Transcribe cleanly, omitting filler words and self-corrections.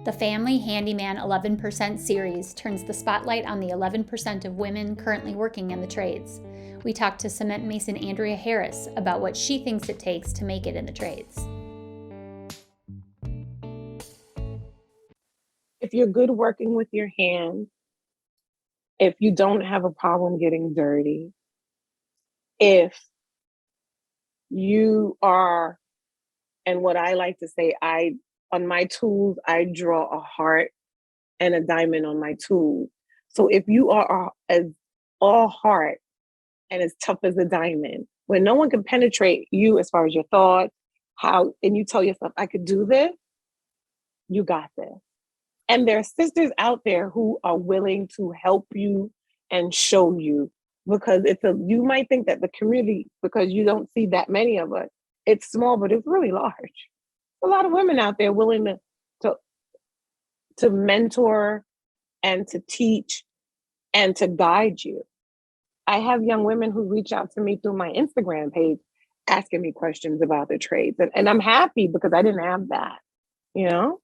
The Family Handyman 11% series turns the spotlight on the 11% of women currently working in the trades. We talked to cement mason Andrea Harris about what she thinks it takes to make it in the trades. If you're good working with your hands, if you don't have a problem getting dirty, if you are, and what I like to say, on my tools, I draw a heart and a diamond on my tool. So if you are as all heart and as tough as a diamond, when no one can penetrate you as far as your thoughts, and you tell yourself, I could do this, you got this. And there are sisters out there who are willing to help you and show you, because you might think that the community, because you don't see that many of us, it's small, but it's really large. A lot of women out there willing to mentor and to teach and to guide you. I have young women who reach out to me through my Instagram page asking me questions about the trades. And I'm happy because I didn't have that, you know?